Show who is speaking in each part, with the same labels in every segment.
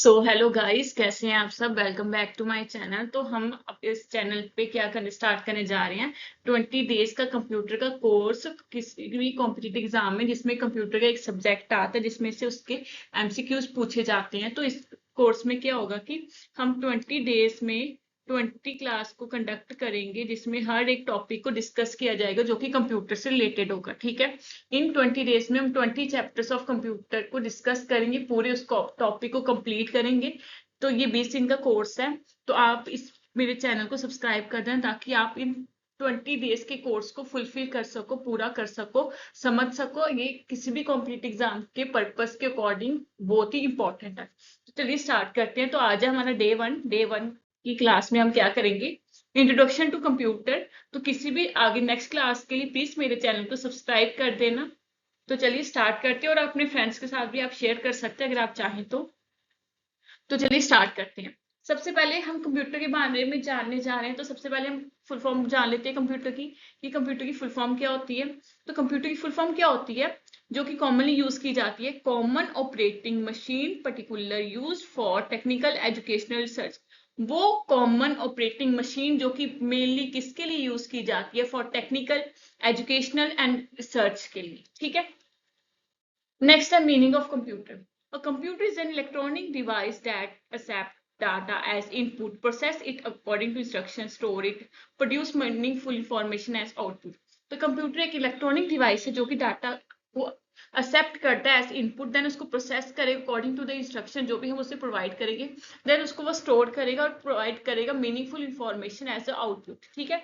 Speaker 1: So hello guys, कैसे हैं आप सब। Welcome back to my channel. तो हम अब इस चैनल पे क्या करने स्टार्ट करने जा रहे हैं, 20 डेज का कंप्यूटर का कोर्स किसी भी कॉम्पिटिटिव एग्जाम में जिसमें कंप्यूटर का एक सब्जेक्ट आता है जिसमें से उसके एमसीक्यूज पूछे जाते हैं। तो इस कोर्स में क्या होगा कि हम 20 डेज में 20 क्लास को कंडक्ट करेंगे जिसमें हर एक टॉपिक को डिस्कस किया जाएगा जो कि कंप्यूटर से रिलेटेड होगा। ठीक है, इन 20 डेज में हम 20 चैप्टर्स ऑफ कंप्यूटर को डिस्कस करेंगे, पूरे उस टॉपिक को कंप्लीट करेंगे। तो ये 20 दिन का कोर्स है। तो आप इस मेरे चैनल को सब्सक्राइब कर दें ताकि आप इन 20 डेज के कोर्स को फुलफिल कर सको, पूरा कर सको, समझ सको। ये किसी भी कॉम्पिटिटिव एग्जाम के पर्पस के अकॉर्डिंग बहुत ही इंपॉर्टेंट है। तो चलिए स्टार्ट करते हैं। तो आज है हमारा डे वन की क्लास में हम क्या करेंगे, इंट्रोडक्शन टू कंप्यूटर। तो किसी भी आगे नेक्स्ट क्लास के लिए प्लीज मेरे चैनल को सब्सक्राइब कर देना। तो चलिए स्टार्ट करते हैं, और अपने फ्रेंड्स के साथ भी आप शेयर कर सकते हैं अगर आप चाहें तो चलिए स्टार्ट करते हैं। सबसे पहले हम कंप्यूटर के बारे में जानने जा रहे हैं। तो सबसे पहले हम फुल फॉर्म जान लेते हैं कंप्यूटर की, कि कंप्यूटर की फुल फॉर्म क्या होती है। तो कंप्यूटर की फुल फॉर्म क्या होती है, जो कि कॉमनली यूज की जाती है, common operating machine particular use for technical educational research. वो कॉमन ऑपरेटिंग मशीन जो कि मेनली किसके लिए यूज की जाती है, for technical educational and research के लिए। ठीक है, next, the meaning of computer. A computer is an electronic device that accepts data as input, process it according to instructions, store it, produce meaningful information as output. तो computer एक electronic device है जो कि data को accept करता है as input, then उसको process करेगा अकॉर्डिंग टू द इंस्ट्रक्शन जो भी हम उसे प्रोवाइड करेंगे, देन उसको वो स्टोर करेगा और प्रोवाइड करेगा meaningful information as a output. ठीक है,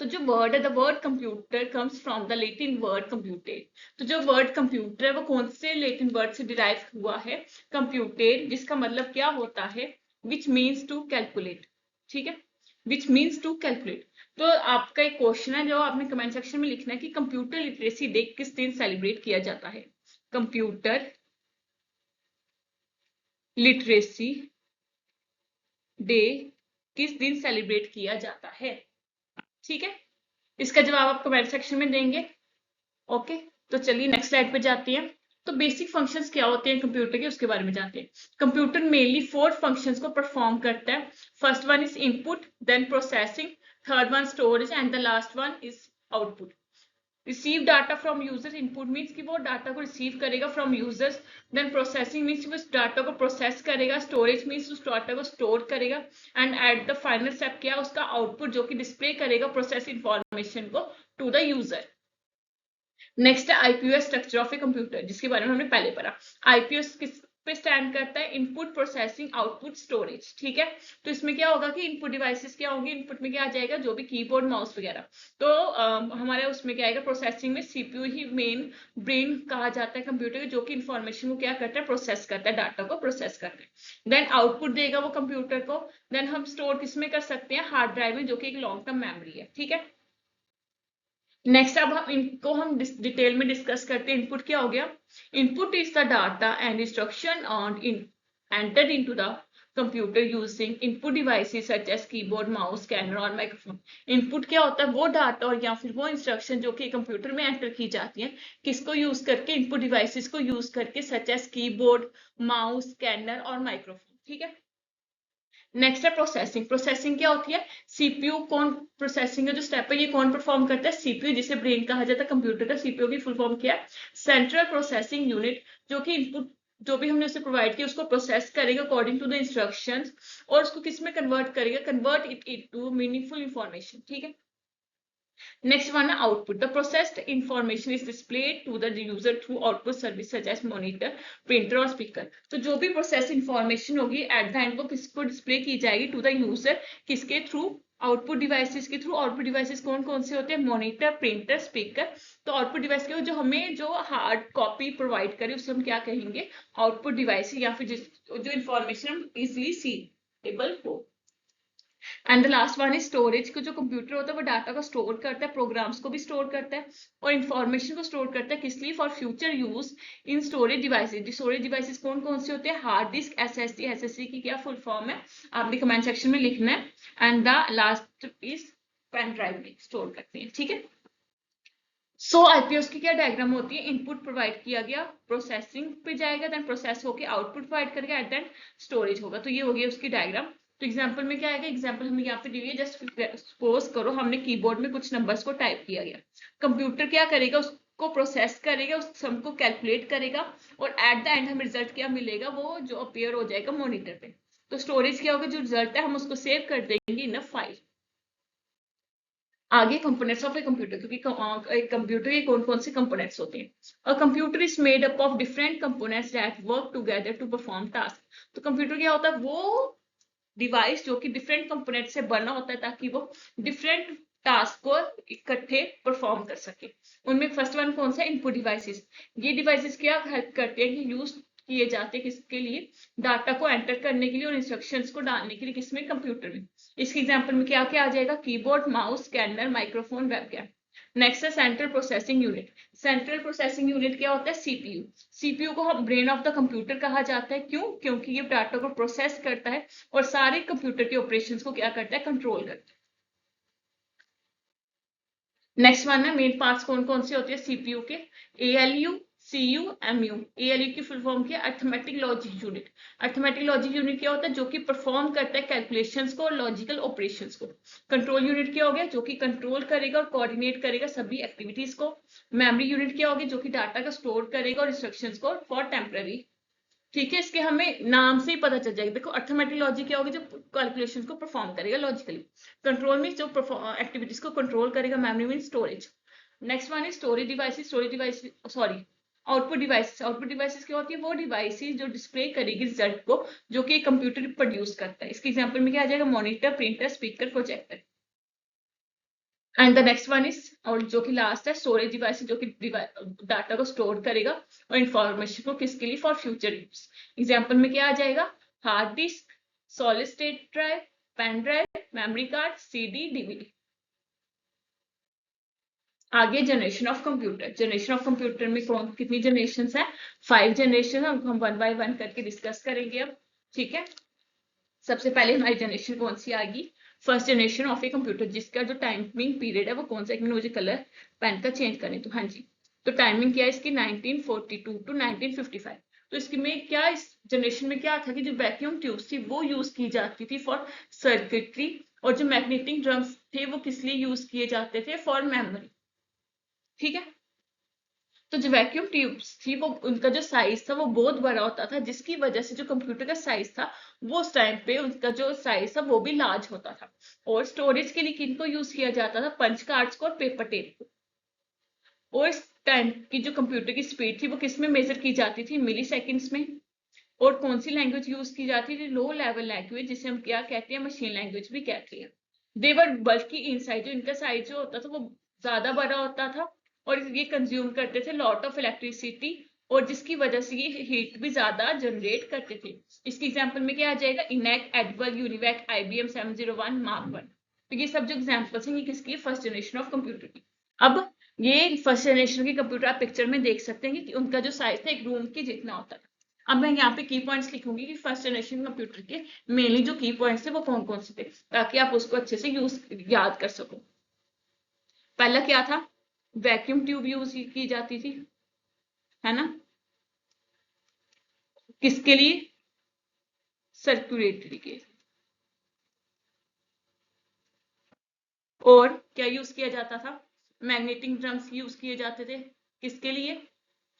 Speaker 1: तो जो वर्ड है, the word computer comes from the Latin word computate. तो जो वर्ड कंप्यूटर है वो कौन से लैटिन वर्ड से डिराइव हुआ है, कंप्यूटेट, जिसका मतलब क्या होता है, विच मीन्स टू कैलकुलेट। ठीक है, विच मीन्स टू कैलकुलेट। तो आपका एक क्वेश्चन है जो आपने कमेंट सेक्शन में लिखना है कि कंप्यूटर लिटरेसी डे किस दिन सेलिब्रेट किया जाता है। कंप्यूटर लिटरेसी डे किस दिन सेलिब्रेट किया जाता है। ठीक है, इसका जवाब आप कमेंट सेक्शन में देंगे। ओके, तो चलिए नेक्स्ट स्लाइड पे जाते हैं। तो बेसिक फंक्शंस क्या होते हैं कंप्यूटर के, उसके बारे में जानते हैं। कंप्यूटर मेनली 4 फंक्शंस को परफॉर्म करता है। First one is input, then processing, third one storage and the last one is output. Receive data from users, input means कि वो डाटा को रिसीव करेगा from users, then processing means उस data को process करेगा, storage means उस data को store करेगा, and at the final step क्या, उसका आउटपुट जो कि डिस्प्ले करेगा प्रोसेस इंफॉर्मेशन को टू द यूजर। नेक्स्ट है IPS structure of a computer, जिसके बारे में हमने पहले पढ़ा। आईपीएस किस पे स्टैंड करता है, इनपुट प्रोसेसिंग आउटपुट स्टोरेज। ठीक है, तो इसमें क्या होगा कि इनपुट डिवाइसेस क्या होंगे, इनपुट में क्या आ जाएगा, जो भी कीबोर्ड माउस वगैरह। तो हमारे उसमें क्या आएगा, प्रोसेसिंग में सीपीयू ही मेन ब्रेन कहा जाता है कंप्यूटर के, जो कि इंफॉर्मेशन को क्या करता है, प्रोसेस करता है, डाटा को प्रोसेस करता है। देन आउटपुट देगा वो कंप्यूटर को। देन हम स्टोर किसमें कर सकते हैं, हार्ड ड्राइव में, जो कि एक लॉन्ग टर्म मेमोरी है। ठीक है, नेक्स्ट अब हम इनको हम डिटेल में डिस्कस करते हैं। इनपुट क्या हो गया, input is the data and instruction on entered into the computer using input devices such as keyboard, mouse, scanner और माइक्रोफोन। इनपुट क्या होता है, वो डाटा और या फिर वो इंस्ट्रक्शन जो कि कंप्यूटर में एंटर की जाती है, किसको यूज करके, इनपुट डिवाइसेस को यूज करके, such as keyboard, mouse, scanner और माइक्रोफोन। ठीक है, नेक्स्ट है प्रोसेसिंग। प्रोसेसिंग क्या होती है, सीपीयू कौन, प्रोसेसिंग का जो स्टेप है ये कौन परफॉर्म करता है, सीपीयू, जिसे ब्रेन कहा जाता है कंप्यूटर का। सीपीयू की फुल फॉर्म क्या है, सेंट्रल प्रोसेसिंग यूनिट, जो कि इनपुट जो भी हमने उसे प्रोवाइड किया उसको प्रोसेस करेगा अकॉर्डिंग टू द इंस्ट्रक्शंस, और उसको किस में कन्वर्ट करेगा, convert it into meaningful information. ठीक है, नेक्स्ट वन है output. The processed information is displayed to the user through output service such as monitor, printer और स्पीकर। तो जो भी प्रोसेस इंफॉर्मेशन होगी एट द एंड वो किसको डिस्प्ले की जाएगी, टू द यूजर, किसके थ्रू, आउटपुट डिवाइसेस के थ्रू। आउटपुट डिवाइसेस कौन कौन से होते हैं, मॉनिटर, प्रिंटर, स्पीकर। तो आउटपुट डिवाइस के जो हमें जो हार्ड कॉपी प्रोवाइड करे उसे हम क्या कहेंगे, आउटपुट डिवाइस, या फिर जो इंफॉर्मेशन हम इजिली सीएबल हो। And the last one is storage. को जो कंप्यूटर होता है वो डाटा को स्टोर करता है, प्रोग्राम्स को भी स्टोर करता है और इंफॉर्मेशन को स्टोर करता है, किस लिए, for future use in storage devices. Storage devices कौन कौन से होते हैं, हार्ड डिस्क, एसएसडी। एसएसडी की क्या फुल फॉर्म है, आपने कमेंट सेक्शन में लिखना है। And the last is pen drive में स्टोर करते हैं। ठीक है, सो आईपीएस की क्या डायग्राम होती है, इनपुट प्रोवाइड किया गया, प्रोसेसिंग पे जाएगा, देन प्रोसेस होके आउटपुट प्रोवाइड करेगा, एट देन स्टोरेज होगा। तो ये हो गया उसकी डायग्राम। तो एग्जांपल में क्या आएगा, एग्जांपल हमें यहाँ पे दी हुई है, जस्ट सपोज करो हमने कीबोर्ड में कुछ नंबर्स को टाइप किया गया, कंप्यूटर क्या करेगा, उसको प्रोसेस करेगा, उस सम को कैलकुलेट करेगा, और एट द एंड हमें रिजल्ट क्या मिलेगा, वो जो अपीयर हो जाएगा मॉनिटर पे। तो स्टोरेज क्या होगा, जो रिजल्ट है हम उसको सेव कर देंगे इन अ फाइल। आगे कंपोनेंट्स ऑफ ए कंप्यूटर, क्योंकि एक कंप्यूटर के कौन कौन से कंपोनेंट्स होते हैं। A computer is made up of different components that work together to perform task. तो कंप्यूटर क्या होता है, वो डिवाइस जो कि डिफरेंट कंपोनेंट से बना होता है ताकि वो डिफरेंट टास्क को इकट्ठे परफॉर्म कर सके। उनमें फर्स्ट वन कौन सा, इनपुट डिवाइसेस। ये डिवाइसेस क्या हेल्प करते हैं कि यूज किए जाते हैं किसके लिए, डाटा को एंटर करने के लिए और इंस्ट्रक्शंस को डालने के लिए, किसमें, कंप्यूटर में। इसके एग्जांपल में क्या क्या आ जाएगा, keyboard, mouse, scanner, microphone, webcam. Next है central processing unit. Central processing unit क्या होता है, सीपीयू। सीपीयू को हम ब्रेन ऑफ द कंप्यूटर कहा जाता है, क्यों, क्योंकि ये डाटा को प्रोसेस करता है और सारे कंप्यूटर के ऑपरेशंस को क्या करता है, कंट्रोल करता है। नेक्स्ट वन है, मेन पार्ट्स कौन कौन से होते हैं सीपीयू के, एएलयू, सीयू, एमयू। एएलयू की फुल फॉर्म क्या है, arithmetic logic unit. Arithmetic logic unit क्या होता है, जो कि परफॉर्म करता है कैलकुलेशंस को और लॉजिकल ऑपरेशंस को। कंट्रोल यूनिट क्या हो गया, जो कि कंट्रोल करेगा और कोऑर्डिनेट करेगा सभी एक्टिविटीज को। मेमोरी यूनिट क्या होगी, जो कि डाटा का स्टोर करेगा और इंस्ट्रक्शंस को फॉर टेम्पररी। ठीक है, इसके हमें नाम से ही पता चल जाएगा। देखो अर्थमेटिक लॉजिक क्या होगी, जो कैलकुलेशन को परफॉर्म करेगा लॉजिकली। कंट्रोल में जो एक्टिविटीज को कंट्रोल करेगा, मेमोरी में storage. Next one is storage devices. Storage device sorry output devices. Output devices क्या होती है, वो डिवाइसेस जो डिस्प्ले करेगी रिजल्ट को, जो कि कंप्यूटर प्रोड्यूस करता है। इसके एग्जांपल में क्या आ जाएगा, monitor, printer, speaker, projector. And the next one is, और जो कि लास्ट है, स्टोरेज डिवाइस, जो कि डाटा को स्टोर करेगा और इंफॉर्मेशन को किसके लिए, फॉर फ्यूचर यूज। एग्जाम्पल में क्या आ जाएगा, hard disk, solid state drive, pen drive, memory card, CD, DVD. आगे generation of computer. Generation of computer में कौन कितनी जनरेशन है, 5 जनरेशन। हम वन बाय वन करके डिस्कस करेंगे अब। ठीक है, सबसे पहले हमारी जनरेशन कौन सी आएगी, first generation of a computer, जिसका जो टाइमिंग पीरियड है वो कौन सा, एक मिनट मुझे कलर पेन का चेंज करने तो। हाँ जी, तो टाइमिंग क्या है इसकी, 1942 टू 1955। तो इसकी में क्या, इस जनरेशन में क्या था कि जो वैक्यूम ट्यूब्स थी वो यूज की जाती थी फॉर सर्किटरी, और जो मैग्नेटिक ड्रम्स थे वो किस लिए यूज किए जाते थे, फॉर मेमोरी। ठीक है, तो जो वैक्यूम ट्यूब्स थी वो उनका जो साइज था वो बहुत बड़ा होता था, जिसकी वजह से जो कंप्यूटर का साइज था वो उस टाइम पे उनका जो साइज था वो भी लार्ज होता था। और स्टोरेज के लिए किनको यूज किया जाता था, पंच कार्ड्स को और पेपर टेप को। और इस टाइम की जो कंप्यूटर की स्पीड थी वो किस में मेजर की जाती थी, मिली सेकेंड्स में। और कौन सी लैंग्वेज यूज की जाती थी, लो लेवल लैंग्वेज, जिसे हम क्या कहते हैं, मशीन लैंग्वेज भी कहते हैं। देवर बल्कि इन साइज, जो इनका साइज जो होता था वो ज्यादा बड़ा होता था, और ये कंज्यूम करते थे लॉट ऑफ इलेक्ट्रिसिटी, और जिसकी वजह से ये हीट भी ज्यादा जनरेट करते थे। इसके एग्जांपल में क्या आ जाएगा, इनेक, एडवल, यूनिवैक, IBM 701, मार्क 1। तो ये सब जो एग्जांपल्स हैं ये किसकी, फर्स्ट जनरेशन ऑफ कंप्यूटर की। अब ये फर्स्ट जनरेशन के कंप्यूटर आप पिक्चर में देख सकते हैं कि उनका जो साइज था एक रूम के जितना होता था। अब मैं यहाँ पे की पॉइंट्स लिखूंगी कि फर्स्ट जनरेशन कंप्यूटर के मेनली जो की पॉइंट्स थे वो कौन कौन से थे, ताकि आप उसको अच्छे से याद कर सको। पहला क्या था, वैक्यूम ट्यूब यूज की जाती थी, है ना, किसके लिए, सर्कुलेटरी के। और क्या यूज किया जाता था, मैग्नेटिक ड्रम्स यूज किए जाते थे, किसके लिए,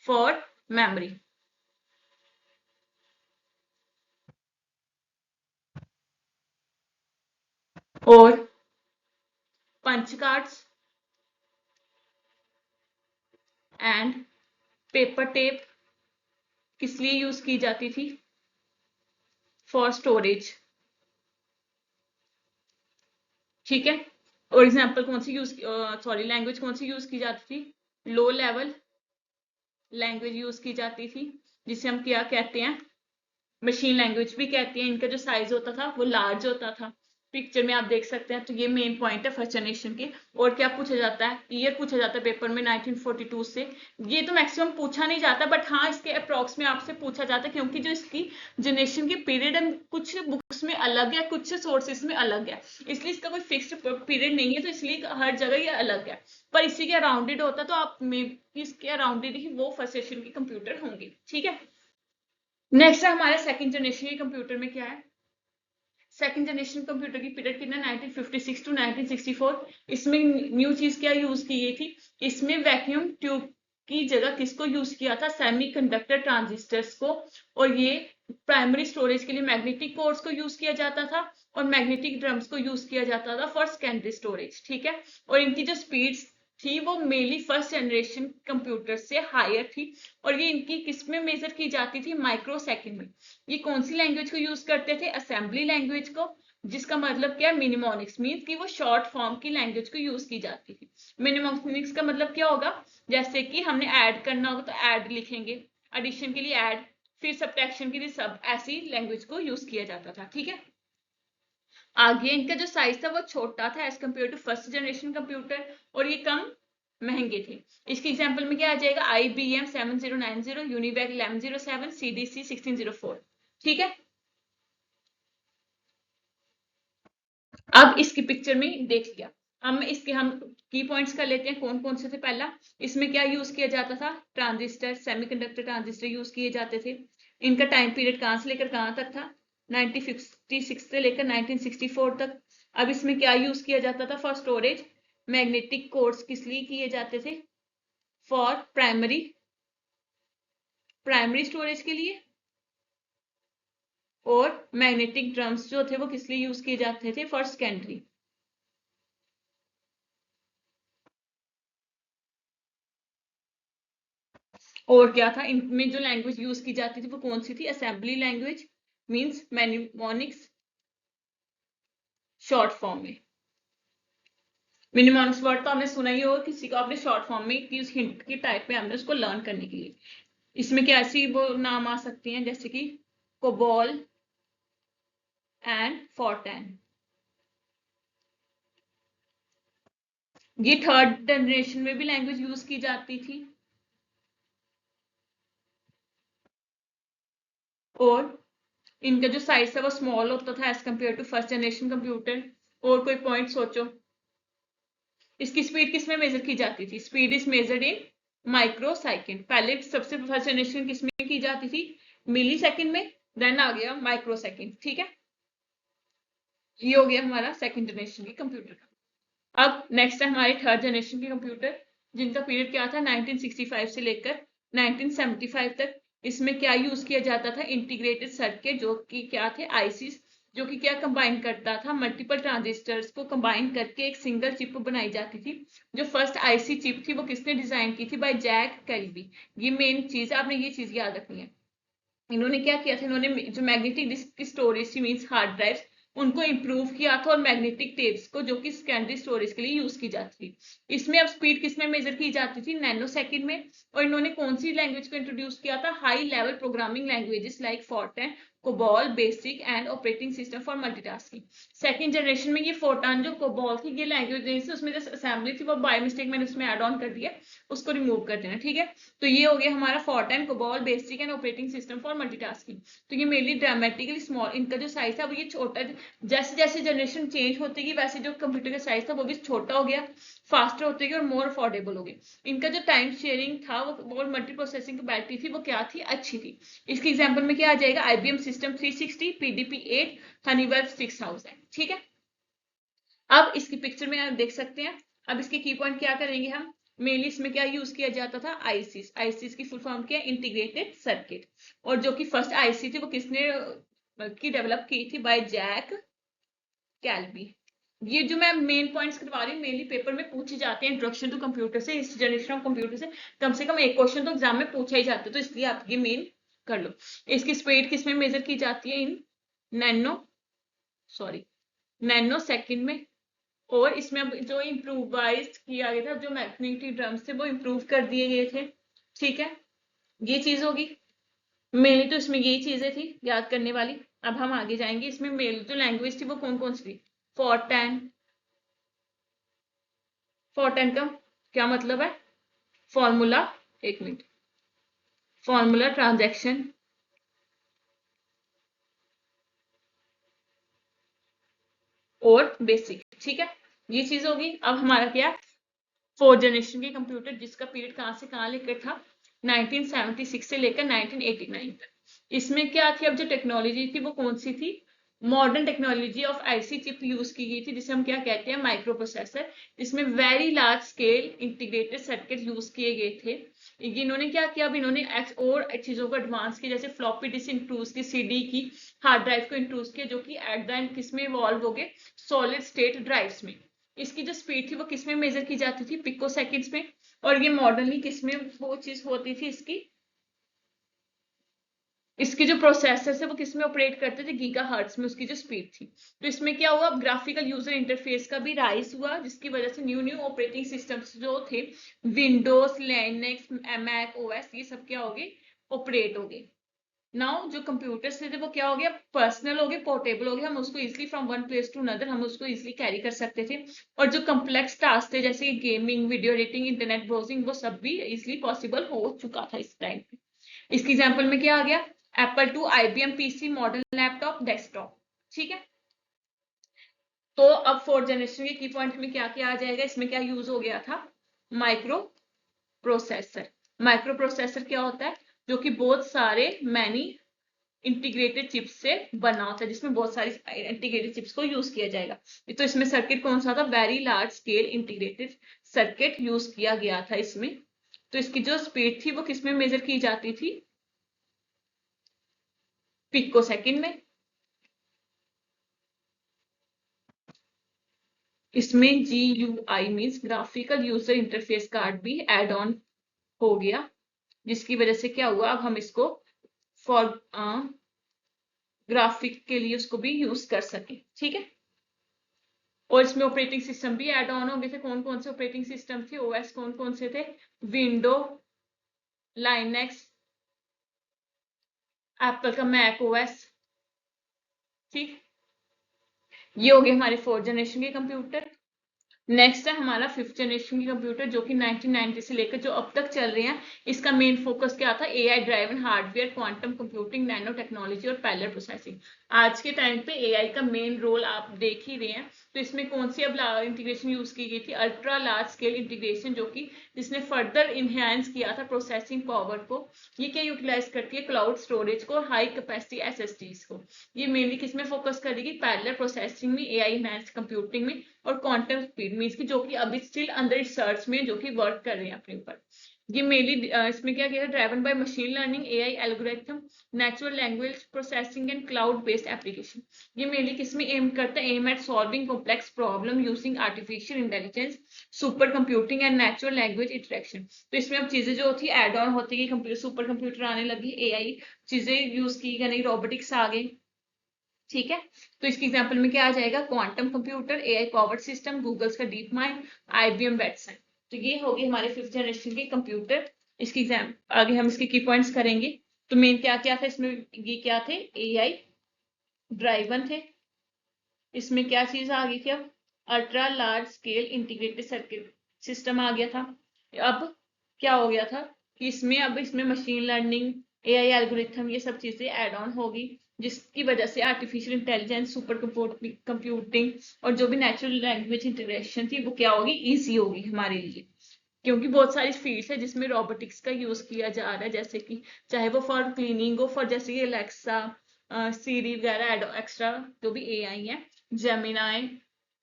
Speaker 1: फॉर मेमोरी। और punch cards and paper tape किस लिए यूज की जाती थी, फॉर स्टोरेज। ठीक है, और एग्जाम्पल कौन सी यूज, सॉरी लैंग्वेज कौन सी यूज की जाती थी, लो लेवल लैंग्वेज यूज की जाती थी, जिसे हम क्या कहते हैं, मशीन लैंग्वेज भी कहते हैं। इनका जो साइज होता था वो लार्ज होता था। पिक्चर में आप देख सकते हैं। तो ये मेन पॉइंट है फर्स्ट जनरेशन के। और क्या पूछा जाता है, ईयर पूछा जाता है पेपर में 1942 से। ये तो मैक्सिमम पूछा नहीं जाता, बट हाँ इसके अप्रॉक्स में आपसे पूछा जाता है, क्योंकि जो इसकी जनरेशन की पीरियड है कुछ बुक्स में अलग है, कुछ सोर्सेस में अलग है, इसलिए इसका कोई फिक्स्ड पीरियड नहीं है, तो इसलिए हर जगह ये अलग है। पर इसी के अराउंडेड होता, तो आप में इसके अराउंडेड ही वो फर्स्ट जनरेशन के कंप्यूटर होंगे। ठीक है, नेक्स्ट है हमारे सेकंड जनरेशन के कंप्यूटर में क्या है। सेकंड जनरेशन कंप्यूटर की पीरियड कितना, 1956 टू 1964। इसमें न्यू चीज क्या यूज की गई थी, इसमें वैक्यूम ट्यूब की जगह किसको यूज किया था, सेमीकंडक्टर ट्रांजिस्टर्स को। और ये प्राइमरी स्टोरेज के लिए मैग्नेटिक कोर्स को यूज किया जाता था, और मैग्नेटिक ड्रम्स को यूज किया जाता था फॉर सेकेंडरी स्टोरेज। ठीक है, और इनकी जो स्पीड्स थी वो मेनली फर्स्ट जनरेशन कंप्यूटर से हायर थी, और ये इनकी किस में मेजर की जाती थी, माइक्रो सेकंड में। ये कौन सी लैंग्वेज को यूज करते थे, असेंबली लैंग्वेज को, जिसका मतलब क्या है, मिनिमोनिक्स मीन्स कि वो शॉर्ट फॉर्म की लैंग्वेज को यूज की जाती थी। मिनिमोनिक्स का मतलब क्या होगा, जैसे कि हमने ऐड करना होगा तो ऐड लिखेंगे, एडिशन के लिए ऐड, फिर सब्ट्रैक्शन के लिए सब, ऐसी लैंग्वेज को यूज किया जाता था। ठीक है, आगे इनका जो साइज था वो छोटा था as compare to first generation computer, और ये कम महंगे थे। इसके एग्जांपल में क्या आ जाएगा, IBM 7090, यूनिवैक 1107, CDC 1604। ठीक है, अब इसकी पिक्चर में देख लिया, अब इसके हम की पॉइंट्स कर लेते हैं कौन कौन से थे। पहला, इसमें क्या यूज किया जाता था, ट्रांजिस्टर, सेमीकंडक्टर ट्रांजिस्टर यूज किए जाते थे। इनका टाइम पीरियड कहां से लेकर कहां तक था, 1956 से लेकर 1964 तक। अब इसमें क्या यूज किया जाता था फॉर स्टोरेज, मैग्नेटिक कोर्स किस लिए किए जाते थे, फॉर प्राइमरी स्टोरेज के लिए, और मैग्नेटिक ड्रम्स जो थे वो किस लिए यूज किए जाते थे, फॉर सेकेंडरी। और क्या था, इनमें जो लैंग्वेज यूज की जाती थी वो कौन सी थी, assembly language means mnemonics short form में। मिनिमोनिक्स वर्ड तो आपने सुना ही होगा, किसी को आपने शॉर्ट फॉर्म में किस हिंट की टाइप में हमने उसको लर्न करने के लिए। इसमें क्या ऐसी वो नाम आ सकती हैं जैसे कि कोबॉल एंड फॉर्टेन। ये थर्ड जनरेशन में भी लैंग्वेज यूज की जाती थी। और इनका जो साइज था वो स्मॉल होता था as compare to first generation computer. और कोई पॉइंट सोचो, इसकी स्पीड किसमें मेजर की जाती थी, speed is measured in micro second. पहले सबसे फर्स्ट जनरेशन किसमें की जाती थी, मिली सेकेंड में, देन आ गया माइक्रो सेकेंड। ठीक है, ये हो गया हमारा सेकेंड जनरेशन के कंप्यूटर का। अब नेक्स्ट है हमारे थर्ड जनरेशन के कंप्यूटर, जिनका पीरियड क्या था, 1965 से लेकर 1975 तक। इसमें क्या यूज किया जाता था, इंटीग्रेटेड सर्किट, जो कि क्या थे, आईसीस, जो कि क्या कंबाइन करता था, मल्टीपल ट्रांजिस्टर्स को कंबाइन करके एक सिंगल चिप बनाई जाती थी। जो फर्स्ट आईसी चिप थी वो किसने डिजाइन की थी, बाय जैक कैल्वी। ये मेन चीज है, आपने ये चीज याद रखनी है। इन्होंने क्या किया था, इन्होंने जो मैग्नेटिक डिस्क की स्टोरेज थी मीन्स हार्ड ड्राइव, उनको इंप्रूव किया था, और मैग्नेटिक टेप्स को जो कि सेकेंडरी स्टोरेज के लिए यूज की जाती थी। इसमें अब स्पीड किसमें मेजर की जाती थी, नैनो सेकंड में। और इन्होंने कौन सी लैंग्वेज को इंट्रोड्यूस किया था, high level programming languages like FORTRAN, COBOL, BASIC and operating system for multitasking. Second generation में ये फोर्टान जो कोबॉल थी, ये लैंग्वेज उसमें जो असेंबली थी वो बाय मिस्टेक मैंने उसमें ऐड ऑन कर दिया, उसको रिमूव कर देना। ठीक है, तो ये हो गया हमारा FORTRAN, COBOL, BASIC and operating system for multitasking. तो ये मेनली ड्रामेटिकली स्मॉल, इनका जो साइज था वो ये छोटा, जैसे जैसे जनरेशन चेंज होती गई वैसे जो कंप्यूटर का साइज था वो भी छोटा हो गया, फास्टर होते गए और मोर अफोर्डेबल हो गए। इनका जो टाइम शेयरिंग था वो और मल्टी प्रोसेसिंग कैपेसिटी थी वो क्या थी, अच्छी थी। इसके एग्जांपल में क्या आ जाएगा, IBM सिस्टम 360, PDP 8, हनीवेल 6000। ठीक है, अब इसकी पिक्चर में आप देख सकते हैं। अब इसके की पॉइंट क्या करेंगे हम, मेनली इसमें क्या यूज किया जाता था, आईसीस। आईसीस की फुल फॉर्म क्या है, इंटीग्रेटेड सर्किट। और जो कि फर्स्ट आईसी थी वो किसने की डेवलप की थी, बाय जैक कैल्वी। ये जो मैं मेन पॉइंट्स करवा रही हूँ मेनली पेपर में पूछे जाते हैं, इंट्रोडक्शन टू कंप्यूटर से, इस जनरेशन ऑफ कंप्यूटर से कम एक क्वेश्चन तो एग्जाम में पूछा ही जाता है, तो इसलिए आप ये मेन कर लो। इसकी स्पीड किसमें मेजर की जाती है, इन नैनो सॉरी नैनो सेकंड में। और इसमें अब जो इम्प्रूवाइज किया गया था, जो मैग्नेटिक ड्रम्स थे वो इम्प्रूव कर दिए गए थे। ठीक है, ये चीज होगी मेनली, तो इसमें यही चीजें थी याद करने वाली। अब हम आगे जाएंगे, इसमें मेल जो लैंग्वेज थी वो कौन कौन सी थी। फोर्टेन, फोर्टेन का क्या मतलब है? फॉर्मूला, एक मिनट, फॉर्मूला ट्रांजैक्शन और बेसिक, ठीक है, ये चीज होगी। अब हमारा क्या, फोर्थ जनरेशन के कंप्यूटर जिसका पीरियड कहाँ से कहाँ लेकर था, 1976 से लेकर 1989 तक। इसमें क्या थी, अब जो टेक्नोलॉजी थी वो कौन सी थी, modern technology of IC chip use की गई थी, जिसे हम क्या कहते हैं, माइक्रो प्रोसेसर। इसमें very large scale integrated circuit use किए गए थे। इन्होंने क्या किया, अब इन्होंने और चीजों को एडवांस किया, जैसे फ्लॉपी डिस्क इंट्रोड्यूस की, सीडी की, हार्ड ड्राइव को इंट्रोड्यूस किया, जो कि एट द एंड किस में इवॉल्व हो गए, सॉलिड स्टेट ड्राइव्स में। इसकी जो स्पीड थी वो किस में मेजर की जाती थी, पिको सेकेंड्स में। और ये मॉडर्नली किस में वो चीज होती थी, इसकी जो प्रोसेसर है वो किस में ऑपरेट करते थे, गीगा हर्ट्ज में उसकी जो स्पीड थी। तो इसमें क्या हुआ, अब ग्राफिकल यूजर इंटरफेस का भी राइज हुआ, जिसकी वजह से न्यू न्यू ऑपरेटिंग सिस्टम्स जो थे, विंडोज, लिनक्स, मैक ओएस, ये सब क्या हो गए, ऑपरेट हो गए। नाउ जो कंप्यूटर्स थे वो क्या हो गया, पर्सनल हो गए, पोर्टेबल हो गए, हम उसको easily from one place to another हम उसको इजिली कैरी कर सकते थे। और जो कम्प्लेक्स टास्क थे जैसे gaming, video editing, internet browsing, वो सब भी इजिली पॉसिबल हो चुका था इस टाइम पे। इसकी एग्जांपल में क्या आ गया, Apple two, IBM PC, modern laptop, desktop, ठीक है। तो अब फोर्थ जनरेशन के की पॉइंट में क्या क्या आ जाएगा, इसमें क्या यूज हो गया था, माइक्रो प्रोसेसर। माइक्रो प्रोसेसर क्या होता है, जो कि बहुत सारे मैनी इंटीग्रेटेड चिप्स से बना होता है, जिसमें बहुत सारी इंटीग्रेटेड चिप्स को यूज किया जाएगा। तो इसमें सर्किट कौन सा था, very large scale integrated circuit use किया गया था इसमें। तो इसकी जो स्पीड थी वो किसमें मेजर की जाती थी, पिको सेकंड में। इसमें GUI means graphical user interface card भी एड ऑन हो गया, जिसकी वजह से क्या हुआ, अब हम इसको फॉर ग्राफिक के लिए उसको भी यूज कर सके, ठीक है। और इसमें ऑपरेटिंग सिस्टम भी एड ऑन हो गए थे। कौन कौन से ऑपरेटिंग सिस्टम थे, ओएस कौन कौन से थे, विंडो, लाइनेक्स, एप्पल का मैक ओएस, ठीक। ये हो गए हमारे फोर्थ जनरेशन के कंप्यूटर। नेक्स्ट है हमारा फिफ्थ जनरेशन की कंप्यूटर, जो कि 1990 से लेकर जो अब तक चल रहे हैं। इसका मेन फोकस क्या था, AI driven hardware, quantum computing, nano technology और पैरेलल प्रोसेसिंग। आज के टाइम पे एआई का मेन रोल आप देख ही रहे हैं। तो इसमें कौन सी अब इंटीग्रेशन यूज की गई थी, अल्ट्रा लार्ज स्केल इंटीग्रेशन, जो कि जिसने फर्दर इनहेंस किया था प्रोसेसिंग पावर को। ये क्या यूटिलाइज करती है, क्लाउड स्टोरेज को, हाई कैपेसिटी एसएसडीज को। ये मेनली किसमें फोकस करेगी, पैरेलल प्रोसेसिंग में, एआई इनहेंस कंप्यूटिंग में, और क्वांटम स्पीड मीन्स की, जो कि अभी स्टिल अंडर रिसर्च में, जो कि वर्क कर रहे हैं अपने ऊपर। ये मेनली इसमें क्या किया, driven by machine learning, AI algorithm, natural language processing and cloud based application. ये मेनली किसमें एम करता है, aim at solving complex problem using artificial intelligence, super computing and natural language interaction. तो इसमें अब चीजें जो थी एड ऑन होती गई, कंप्यूटर, सुपर कंप्यूटर आने लगी, एआई चीजें यूज की गई, रोबोटिक्स आ गई, ठीक है। तो इसकी एग्जांपल में क्या आ जाएगा, quantum computer, AI powered system, Google's का डीप माइंड, आईबीएम वेटसन। तो ये होगी हमारे फिफ्थ जनरेशन के कंप्यूटर। इसकी एग्जाम आगे हम इसके की पॉइंट्स करेंगे। तो मेन क्या क्या था इसमें, ये क्या थे, एआई ड्राइवन थे। इसमें क्या चीज आ गई थी, अब ultra large scale integrated circuit system आ गया था। अब क्या हो गया था कि इसमें मशीन लर्निंग, एआई एल्गोरिथम, ये सब चीजें एड ऑन होगी, जिसकी वजह से आर्टिफिशियल इंटेलिजेंस, सुपर कंप्यूटिंग और जो भी नेचुरल लैंग्वेज इंटीग्रेशन थी वो क्या होगी, ईजी होगी हमारे लिए। क्योंकि बहुत सारी फील्ड्स है जिसमें रोबोटिक्स का यूज किया जा रहा है, जैसे कि चाहे वो फॉर क्लीनिंग हो, फॉर जैसे कि अलेक्सा, सीरी वगैरह, एक्स्ट्रा जो भी एआई है, जेमिनाई,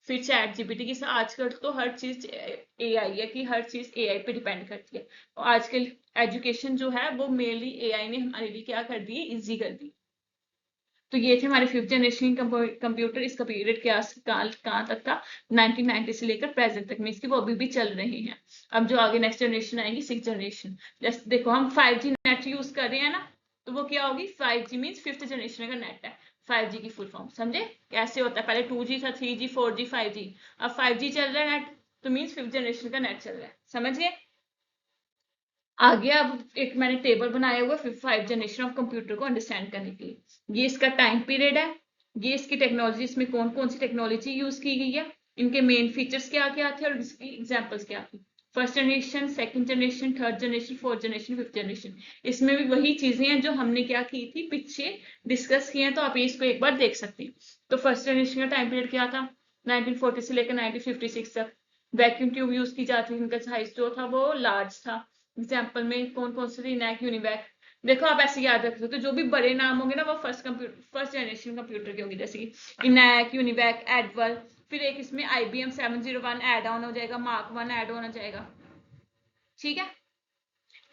Speaker 1: फिर चैट जीपीटी की, आजकल तो हर चीज एआई है, कि हर चीज एआई पे डिपेंड करती है। और आजकल एजुकेशन जो है वो मेनली एआई ने हमारे लिए क्या कर दी, इजी कर दी। तो ये थे हमारे फिफ्थ जनरेशन कंप्यूटर। इसका पीरियड क्या कहाँ तक था, 1990 से लेकर प्रेजेंट तक में, इसके वो अभी भी चल रहे हैं। अब जो आगे नेक्स्ट जनरेशन आएगी, सिक्स जनरेशन, जैसे देखो हम 5G नेट यूज कर रहे हैं ना, तो वो क्या होगी, 5G मीन्स फिफ्थ जनरेशन का नेट है। 5G की फुल फॉर्म समझे कैसे होता है, पहले 2G था, 3G, 4G, 5G, अब 5G चल रहा है नेट, तो मीन्स फिफ्थ जनरेशन का नेट चल रहा है, समझ गए। आगे अब एक मैंने टेबल बनाया हुआ है 5 जनरेशन ऑफ कंप्यूटर को अंडरस्टैंड करने के लिए। ये इसका टाइम पीरियड है, ये इसकी टेक्नोलॉजी, इसमें कौन कौन सी टेक्नोलॉजी यूज की गई है, इनके मेन फीचर्स क्या क्या थे और इसकी एग्जांपल्स क्या थी। First generation, second generation, third generation, fourth generation, fifth generation, इसमें भी वही चीजें हैं जो हमने क्या की थी पीछे डिस्कस किए हैं, तो आप इसको एक बार देख सकते हैं। तो फर्स्ट जनरेशन का टाइम पीरियड क्या था, 1940 से लेकर 1956 तक। वैक्यूम ट्यूब यूज की जाती थी, इनका साइज जो था वो लार्ज था। एग्जाम्पल में कौन कौन से थे, इनैक, यूनिवैक। देखो आप ऐसे याद रख सकते हो, जो भी बड़े नाम होंगे ना वो फर्स्ट जनरेशन कंप्यूटर के होंगे, जैसे कि इनैक, यूनिवैक, एडवल। फिर एक इसमें IBM 701 ऐड ऑन हो जाएगा, मार्क 1 ऐड ऑन हो जाएगा, ठीक है।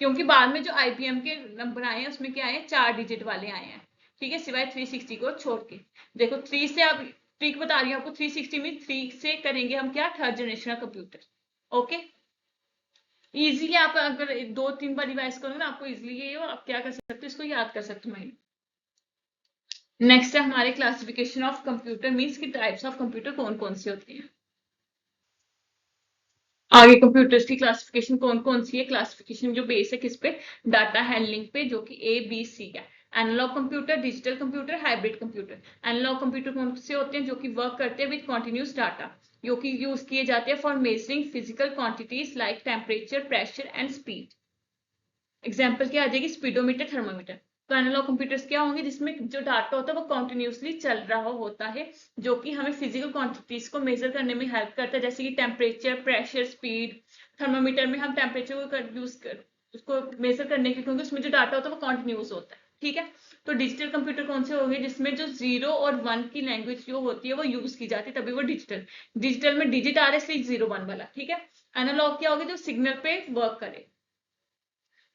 Speaker 1: क्योंकि बाद में जो IBM के नंबर आए हैं उसमें क्या आए, 4 डिजिट वाले आए हैं, ठीक है, सिवाय 360 को छोड़ के। देखो 3 से, अब ट्रिक बता रही हूँ आपको, 360 में 3 से करेंगे हम क्या, थर्ड जनरेशन का कंप्यूटर। ओके, इजीली आप अगर 2-3 बार रिवाइज करोगे ना आपको इजीली ये आप क्या कर सकते हो, इसको याद कर सकते हो माइंड। नेक्स्ट है हमारे क्लासिफिकेशन ऑफ कंप्यूटर, मीन्स की टाइप्स ऑफ कंप्यूटर कौन कौन से होते हैं। आगे कंप्यूटर्स की क्लासिफिकेशन कौन कौन सी है, क्लासिफिकेशन जो बेस है किस पे, डाटा हैंडलिंग पे, जो कि ABC है। Analog computer, digital computer, hybrid computer. Analog computer कौन से होते हैं, जो कि वर्क करते हैं विद कॉन्टिन्यूस डाटा, जो कि यूज किए जाते हैं for measuring physical quantities like temperature, pressure and speed. Example क्या आ जाएगी, स्पीडोमीटर, थर्मोमीटर। तो एनालॉग कंप्यूटर्स क्या होंगे, जिसमें जो डाटा होता है वो कंटिन्यूसली चल रहा होता है, जो कि हमें फिजिकल क्वांटिटीज को मेजर करने में हेल्प करता है, जैसे कि टेम्परेचर, प्रेशर, स्पीड। थर्मोमीटर में हम टेम्परेचर को यूज कर उसको मेजर करने के, क्योंकि उसमें जो डाटा होता है वो कॉन्टिन्यूस होता है, ठीक है। तो डिजिटल कंप्यूटर कौन से होंगे, जिसमें जो 0 और 1 की लैंग्वेज जो होती है वो यूज की जाती है, तभी वो डिजिटल। डिजिटल में डिजिट आ रहा है इसलिए 0-1 वाला, ठीक है। एनालॉग क्या होगा, जो सिग्नल पे वर्क करे,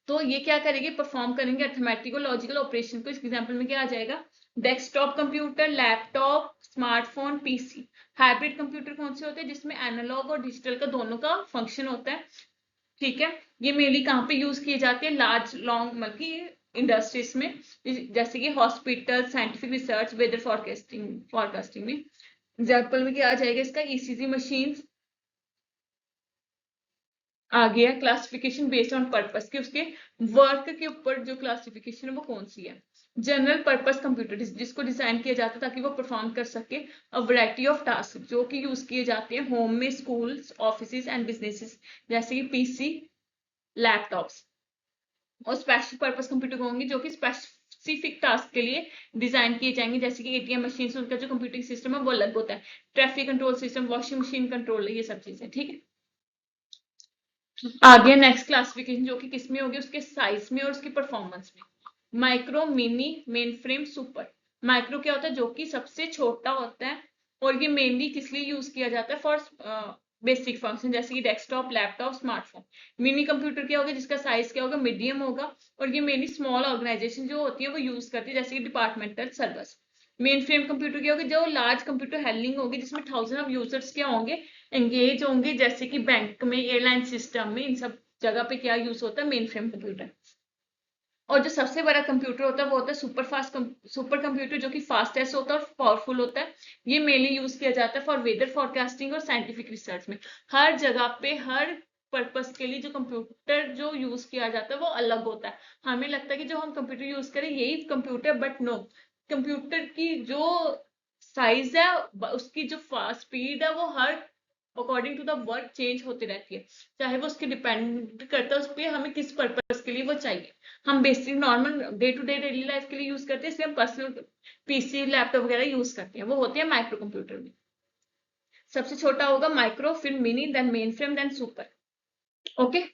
Speaker 1: तो ये क्या करेंगे, परफॉर्म करेंगे अर्थमेटिक और लॉजिकल ऑपरेशन को। इस एग्जांपल में क्या आ जाएगा, desktop computer, laptop, smartphone, PC। Hybrid computer कौन से होते हैं, जिसमें एनालॉग और डिजिटल का दोनों का फंक्शन होता है, ठीक है। ये मेनली कहाँ पे यूज किए जाते हैं, लार्ज लॉन्ग मतलब की इंडस्ट्रीज में, जैसे कि hospital, scientific research, weather forecasting forecasting में। एग्जाम्पल में क्या आ जाएगा इसका, ECG मशीन। आ गया क्लासिफिकेशन बेस्ड ऑन पर्पस, कि उसके वर्क के ऊपर जो क्लासिफिकेशन है वो कौन सी है। जनरल पर्पस कंप्यूटर, जिसको डिजाइन किया जाता है ताकि वो परफॉर्म कर सके अ वैरायटी ऑफ टास्क, जो कि यूज किए जाते हैं होम में, स्कूल्स, ऑफिस एंड बिजनेसेस, जैसे कि PC, लैपटॉप्स। और स्पेशल पर्पस कंप्यूटर होंगे जो कि स्पेसिफिक टास्क के लिए डिजाइन किए जाएंगे, जैसे कि ATM मशीन, उनका जो कंप्यूटिंग सिस्टम है वो अलग होता है। Traffic control system, washing machine control, ये सब चीजें, ठीक है। आगे नेक्स्ट क्लासिफिकेशन जो कि किसमें होगी, उसके साइज में और उसकी परफॉर्मेंस में। Micro, mini, main frame, super. Micro क्या होता है, जो कि सबसे छोटा होता है, और ये मेनली किस लिए यूज किया जाता है, फॉर बेसिक फंक्शन, जैसे कि desktop, laptop, smartphone. Mini computer क्या होगा, जिसका साइज क्या होगा, मीडियम होगा, और ये मेनली स्मॉल ऑर्गेनाइजेशन जो होती है वो यूज करती है, जैसे कि departmental servers. Main frame computer क्या होगा, जो लार्ज कंप्यूटर हैंडलिंग होगी, जिसमें 1000 ऑफ यूजर्स क्या होंगे, एंगेज होंगे, जैसे कि बैंक में, एयरलाइन सिस्टम में, इन सब जगह पे क्या यूज होता है, मेन फ्रेम कंप्यूटर। और जो सबसे बड़ा कंप्यूटर होता है वो होता है सुपर कंप्यूटर, जो कि फास्टेस्ट होता है और पावरफुल होता है। ये मेनली यूज किया जाता है फॉर वेदर फोरकास्टिंग और साइंटिफिक रिसर्च में। हर जगह पे हर पर्पस के लिए जो कंप्यूटर जो यूज किया जाता है वो अलग होता है। हमें लगता है कि जो हम कंप्यूटर यूज करें यही कंप्यूटर, बट नो, कंप्यूटर की जो साइज है, उसकी जो फास्ट स्पीड है, वो हर according to the work change होती रहती है, चाहे वो उसके डिपेंड करता है उस पर हमें किस पर्पज के लिए वो चाहिए। हम basic normal day to day daily life के लिए यूज करते हैं, इसलिए हम पर्सनल PC, लैपटॉप वगैरह यूज करते हैं, वो होते हैं माइक्रो कंप्यूटर में। सबसे छोटा होगा माइक्रो, फिर mini, then mainframe, then super. Okay,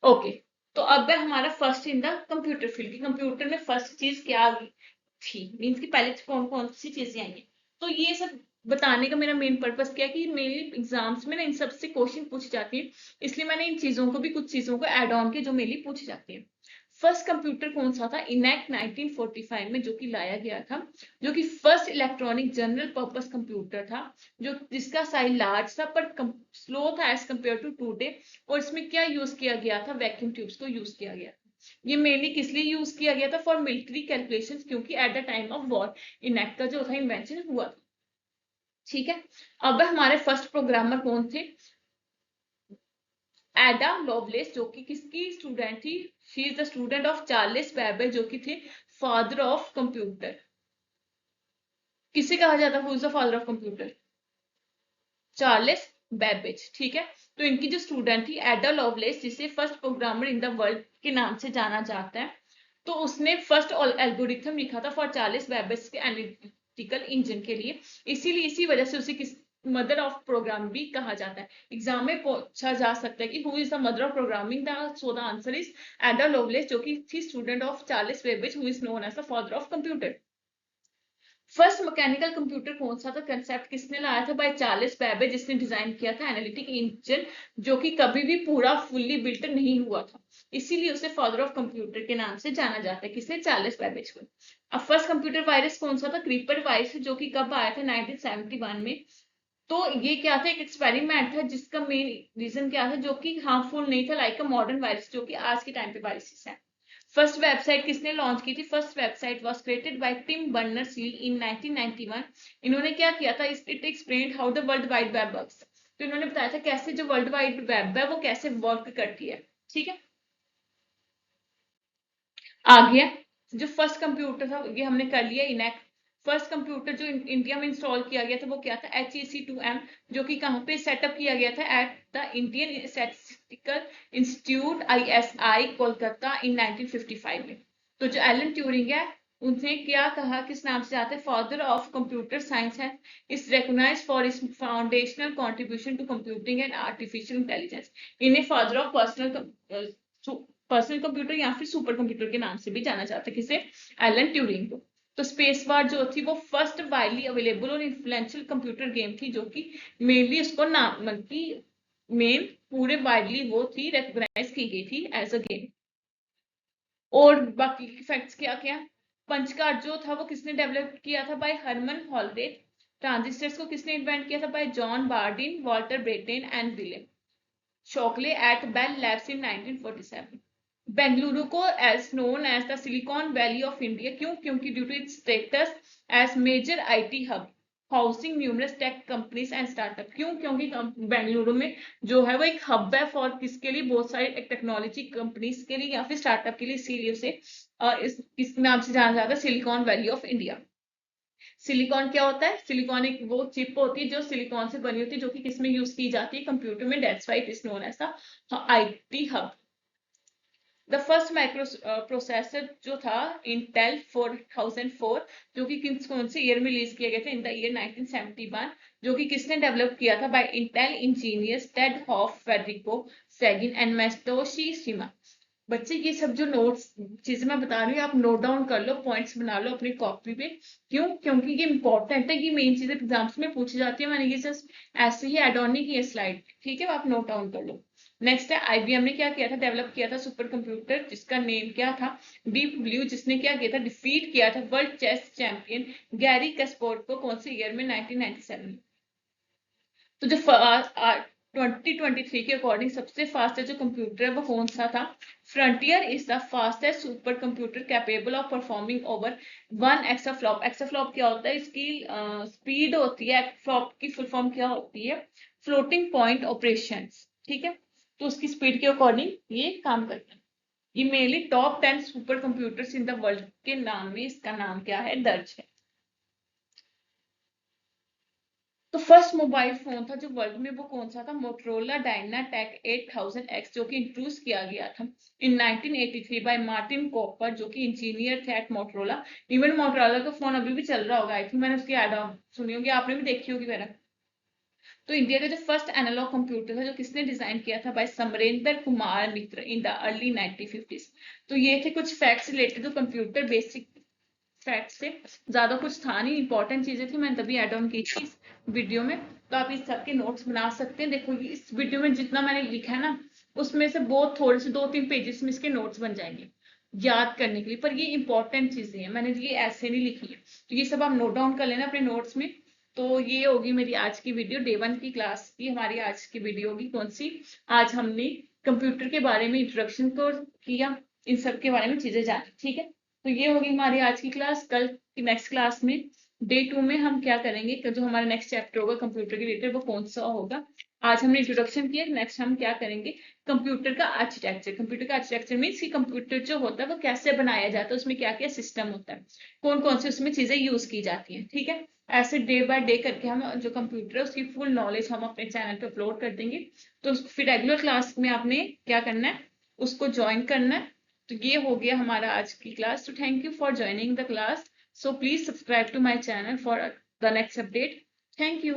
Speaker 1: okay. तो अब है हमारा first in the computer field की, कंप्यूटर में फर्स्ट चीज क्या आ गई थी, मीन्स की पहले कौन कौन सी चीजें आई हैं। तो ये सब बताने का मेरा मेन पर्पस क्या है कि मेरे एग्जाम्स में ना इन सब से क्वेश्चन पूछे जाते हैं, इसलिए मैंने इन चीजों को भी, कुछ चीजों को ऐड ऑन किया जो मेनली पूछी जाती है। फर्स्ट कंप्यूटर कौन सा था, इनैक 1945 में जो कि लाया गया था, जो कि first electronic general purpose computer था, जो जिसका साइज लार्ज था पर स्लो था एज कंपेयर टू टूडे। और इसमें क्या यूज किया गया था, वैक्यूम ट्यूब्स को यूज किया गया। ये मेनली किस लिए यूज किया गया था, फॉर मिलिट्री कैलकुलेशंस, क्योंकि at the time of war ENIAC का जो था इन्वेंशन हुआ था, ठीक है। अब हमारे फर्स्ट प्रोग्रामर कौन थे, एडा लवलेस, जो कि किसकी स्टूडेंट थी, she is the student of Charles Babbage, जो कि थे फादर ऑफ कंप्यूटर, किसे कहा जाता है who is the father of computer? Charles Babbage, ठीक है। तो इनकी जो स्टूडेंट थी एडा लवलेस, जिसे first programmer in the world के नाम से जाना जाता है, तो उसने फर्स्ट एल्गोरिथम लिखा था फॉर चार्ल्स बेबेज के एनालिटिकल इंजन के लिए। इसीलिए इसी वजह से उसे किस मदर ऑफ प्रोग्राम भी कहा जाता है। एग्जाम में पूछा जा सकता है कि who is the mother of programming, so the answer is Ada Lovelace, जो कि थी student of Charles Babbage, who is known as the father of computer. First mechanical computer कौन सा था, कंसेप्ट किसने लाया था? बाय चार्ल्स बेबेज, जिसने डिजाइन किया था एनालिटिक इंजन, जो कि कभी भी पूरा फुल्ली बिल्ट नहीं हुआ था। इसीलिए उसे फादर ऑफ कंप्यूटर के नाम से जाना जाता है। किसने? चार्ल्स बेबेज को। अब फर्स्ट कंप्यूटर वायरस कौन सा था? क्रीपर वायरस, जो कि कब आया था? 1971 में। तो ये क्या था? एक एक्सपेरिमेंट था जिसका मेन रीजन क्या था, जो कि हार्मफुल नहीं था लाइक अ मॉडर्न वायरस, जो कि आज के टाइम पे वायरसेस है। फर्स्ट वेबसाइट किसने लॉन्च की थी? First website was created by Tim Berners-Lee in 1991। इन्होंने क्या किया था? It explained how the world wide web works. तो इन्होंने बताया था कैसे जो वर्ल्ड वाइड वेब है वो कैसे वर्क करती है, ठीक है। आ गया। जो फर्स्ट कंप्यूटर था ये हमने कर लिया इनैक्ट। फर्स्ट कंप्यूटर जो इंडिया में इंस्टॉल किया गया था वो क्या था? HEC2M, जो कि कहाँ पे सेटअप किया गया था? At the Indian Statistical Institute ISI Kolkata in 1955 में। तो जो एलन ट्यूरिंग है उनसे क्या कहा, किस नाम से आते हैं? फादर ऑफ कंप्यूटर साइंस है। Is recognized for is foundational contribution to computing and artificial intelligence. इन्हें फादर ऑफ पर्सनल कंप्यूटर या फिर सुपर कंप्यूटर के नाम से भी जाना जाता है। किसे? एलन ट्यूरिंग को। तो स्पेस वार जो थी वो फर्स्ट वाइडली अवेलेबल और इन्फ्लुएंशियल कंप्यूटर गेम थी, जो कि मेनली उसको नाम मतलब की मेन पूरे वाइडली वो थी रिकॉग्नाइज की गई थी एज अ गेम। और बाकी फैक्ट्स क्या क्या? पंच कार्ड जो था वो किसने डेवलप किया था? बाय हरमन हॉलडे। ट्रांजिस्टर्स को किसने इन्वेंट किया था? By John Bardeen, Walter Brattain and William Shockley at Bell Labs in 1947। Bengaluru को as known as the Silicon Valley of India, क्यों? क्योंकि due to its status as major IT hub, housing numerous tech companies and startup. क्यों? क्योंकि बेंगलुरु में जो है वो एक हब है फॉर किसके लिए? बहुत सारी टेक्नोलॉजी कंपनीज के लिए या फिर स्टार्टअप के लिए। इसीलिए उसे इस नाम से जाना जाता है, silicon Valley of India. Silicon क्या होता है? सिलिकॉन एक वो चिप होती है जो सिलिकॉन से बनी होती है, जो कि किसमें यूज की जाती है? कंप्यूटर में। That's why it is known as the IT hub. The first microprocessor जो था इंटेल 4004, जो कि कौन से ईयर में रिलीज किया गया था? In the year 1971। जो कि किसने डेवलप किया था? By Intel engineers Ted Hoff, Federico Faggin and Masatoshi Shima. बच्चे ये सब जो नोट्स चीजें मैं बता रही हूँ आप नोट डाउन कर लो, पॉइंट्स बना लो अपनी कॉपी पे। क्यों? क्योंकि ये इंपॉर्टेंट है, ये मेन चीजें एग्जाम्स में पूछी जाती है। मैंने ये जस्ट ऐसे ही एड ऑन नहीं किया स्लाइड, ठीक है, आप नोट डाउन कर लो। नेक्स्ट है IBM ने क्या किया था? डेवलप किया था सुपर कंप्यूटर, जिसका नेम क्या था? डीप ब्लू, जिसने क्या किया था? डिफीट किया था वर्ल्ड चेस चैंपियन गैरी कैस्पोर्ट को। कौन से ईयर में? 1997 में। तो जो 2023 के अकॉर्डिंग सबसे फास्टेस्ट जो कंप्यूटर है वो कौन सा था? Frontier is the fastest super computer capable of performing over 1 एक्साफ्लॉप। एक्साफ्लॉप क्या होता है? इसकी स्पीड होती है। एक्साफ्लॉप की फुल फॉर्म क्या होती है? फ्लोटिंग पॉइंट ऑपरेशन, ठीक है। तो उसकी स्पीड के अकॉर्डिंग ये काम करता है। ये mainly top 10 super computers in the world के नाम में इसका नाम क्या है? दर्ज है। तो फर्स्ट मोबाइल फोन था जो वर्ल्ड में वो कौन सा था? मोटरोला डायनाटेक 8000X, जो कि इंट्रोड्यूस किया गया था इन 1983 बाय मार्टिन कॉपर, जो कि इंजीनियर थे एट मोटरोला। इवन मोटरोला का फोन अभी भी चल रहा होगा, आई थिंक मैंने उसकी एड सुनी होगी, आपने भी देखी होगी मेरा। तो इंडिया का जो फर्स्ट एनालॉग कंप्यूटर था जो किसने डिजाइन किया था? By Samarendra Kumar Mitra in the early 1950s। तो ये थे कुछ facts related to computer, basic fact से ज्यादा कुछ था नहीं, इंपॉर्टेंट चीजें थी, मैंने तभी एड ऑन की थी इस वीडियो में। तो आप इस सबके नोट्स बना सकते हैं। देखो इस वीडियो में जितना मैंने लिखा है ना, उसमें से बहुत थोड़े से 2-3 पेजेस में इसके नोट्स बन जाएंगे याद करने के लिए, पर ये इंपॉर्टेंट चीजें हैं, मैंने ये ऐसे नहीं लिखी है। तो ये सब आप नोट डाउन कर लेना अपने नोट्स में। तो ये होगी मेरी आज की वीडियो, डे 1 की क्लास की हमारी आज की वीडियो होगी। कौन सी? आज हमने कंप्यूटर के बारे में इंट्रोडक्शन को किया, इन सब के बारे में चीजें जानी, ठीक है। तो ये होगी हमारी आज की क्लास। कल की नेक्स्ट क्लास में डे 2 में हम क्या करेंगे, जो हमारा नेक्स्ट चैप्टर होगा कंप्यूटर के रिलेटेड वो कौन सा होगा? आज हमने इंट्रोडक्शन किया, नेक्स्ट हम क्या करेंगे? कंप्यूटर का आर्किटेक्चर। कंप्यूटर का आर्किटेक्चर मीन्स कि कंप्यूटर जो होता है वो कैसे बनाया जाता है, उसमें क्या क्या सिस्टम होता है, कौन कौन सी उसमें चीजें यूज की जाती हैं, ठीक है। ऐसे डे बाय डे करके हम जो कंप्यूटर है उसकी फुल नॉलेज हम अपने चैनल पे अपलोड कर देंगे। तो फिर रेगुलर क्लास में आपने क्या करना है, उसको ज्वाइन करना है। तो ये हो गया हमारा आज की क्लास। तो thank you for joining the class. So please subscribe to my channel for the next update. Thank you.